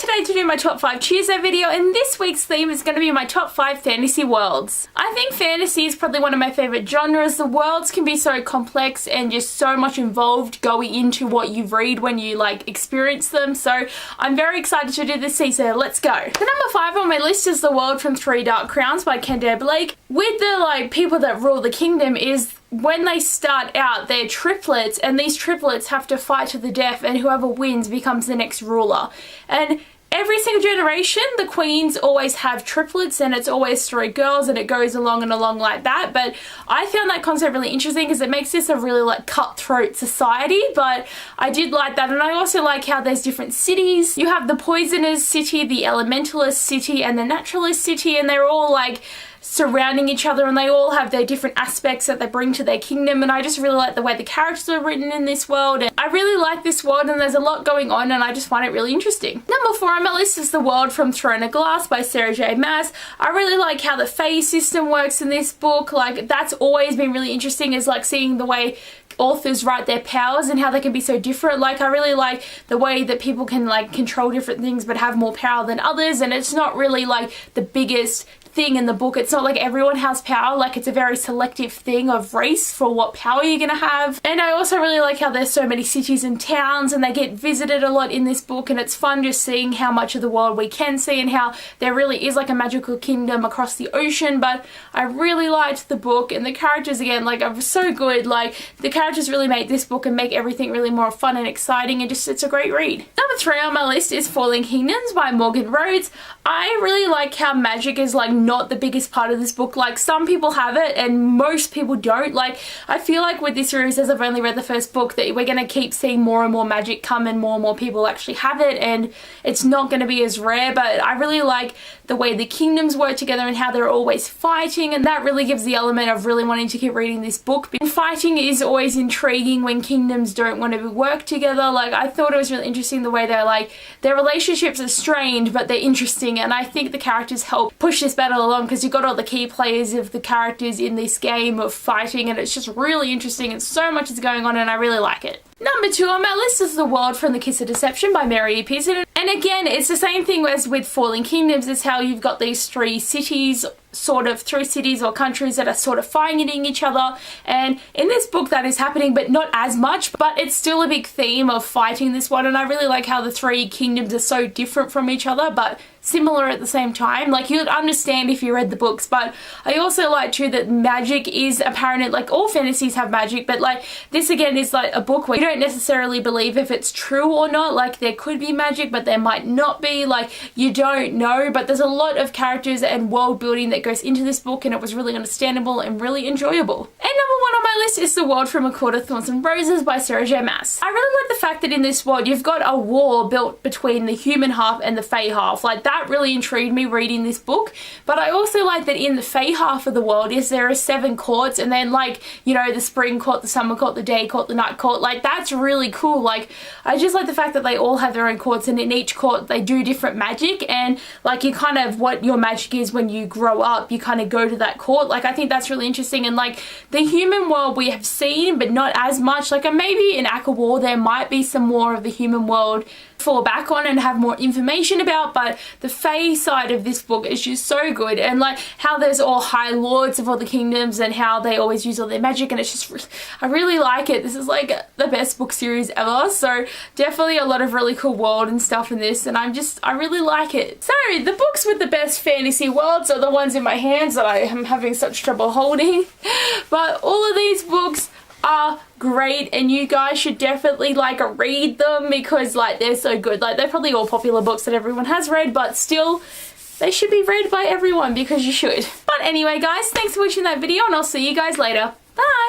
today to do my top 5 Tuesday video, and this week's theme is going to be my top 5 fantasy worlds. I think fantasy is probably one of my favourite genres. The worlds can be so complex and just so much involved going into what you read when you like experience them, so I'm very excited to do this season. Let's go. The number 5 on my list is The World from Three Dark Crowns by Kendare Blake. With the like people that rule the kingdom is when they start out, they're triplets, and these triplets have to fight to the death, and whoever wins becomes the next ruler. And every single generation, the queens always have triplets, and it's always 3 girls, and it goes along and along like that. But I found that concept really interesting because it makes this a really like cutthroat society, but I did like that. And I also like how there's different cities. You have the Poisoner's City, the Elementalist City, and the Naturalist City, and they're all like surrounding each other, and they all have their different aspects that they bring to their kingdom, and I just really like the way the characters are written in this world, and I really like this world, and there's a lot going on, and I just find it really interesting. Number 4 on my list is The World from Throne of Glass by Sarah J Maas. I really like how the Fae system works in this book. Like, that's always been really interesting, is like seeing the way authors write their powers and how they can be so different. Like, I really like the way that people can like control different things but have more power than others, and it's not really like the biggest thing in the book. It's not like everyone has power, like it's a very selective thing of race for what power you're gonna have. And I also really like how there's so many cities and towns, and they get visited a lot in this book, and it's fun just seeing how much of the world we can see and how there really is like a magical kingdom across the ocean. But I really liked the book, and the characters again like are so good. Like, the characters really make this book and make everything really more fun and exciting, and just it's a great read. Number 3 on my list is Falling Kingdoms by Morgan Rhodes. I really like how magic is like not the biggest part of this book. Like, some people have it and most people don't. Like, I feel like with this series, as I've only read the first book, that we're going to keep seeing more and more magic come, and more people actually have it, and it's not going to be as rare. But I really like the way the kingdoms work together and how they're always fighting, and that really gives the element of really wanting to keep reading this book. And fighting is always intriguing when kingdoms don't want to work together. Like, I thought it was really interesting the way they're like, their relationships are strained but they're interesting, and I think the characters help push this battle along because you've got all the key players of the characters in this game of fighting, and it's just really interesting, and so much is going on, and I really like it. Number 2 on my list is The World from the Kiss of Deception by Mary E. Pearson. And again, it's the same thing as with Falling Kingdoms. It's how you've got these 3 cities, sort of 3 cities or countries that are sort of fighting each other, and in this book that is happening, but not as much, but it's still a big theme of fighting this one. And I really like how the 3 kingdoms are so different from each other but similar at the same time. Like, you'd understand if you read the books. But I also like too that magic is apparent. Like, all fantasies have magic, but like this again is like a book where you don't necessarily believe if it's true or not. Like, there could be magic but there might not be, like, you don't know. But there's a lot of characters and world building that goes into this book, and it was really understandable and really enjoyable. And number 1 on my list is The World from A Court of Thorns and Roses by Sarah J Maas. I really like the fact that in this world you've got a war built between the human half and the fae half. Like, that really intrigued me reading this book. But I also like that in the fae half of the world there are 7 courts, and then like, you know, the spring court, the summer court, the day court, the night court. Like, that's really cool. Like, I just like the fact that they all have their own courts, and in each court they do different magic, and like, you kind of, what your magic is when you grow up, you kind of go to that court. Like, I think that's really interesting. And like, the human world we have seen but not as much. Like, maybe in Aka War there might be some more of the human world fall back on and have more information about, but the fae side of this book is just so good. And like, how there's all high lords of all the kingdoms and how they always use all their magic, and it's just, I really like it. This is like the best book series ever, so definitely a lot of really cool world and stuff in this, and I really like it. So the books with the best fantasy worlds are the ones in my hands that I am having such trouble holding, but all of these books are great, and you guys should definitely like read them because like they're so good. Like, they're probably all popular books that everyone has read, but still they should be read by everyone because you should. But anyway guys, thanks for watching that video, and I'll see you guys later. Bye!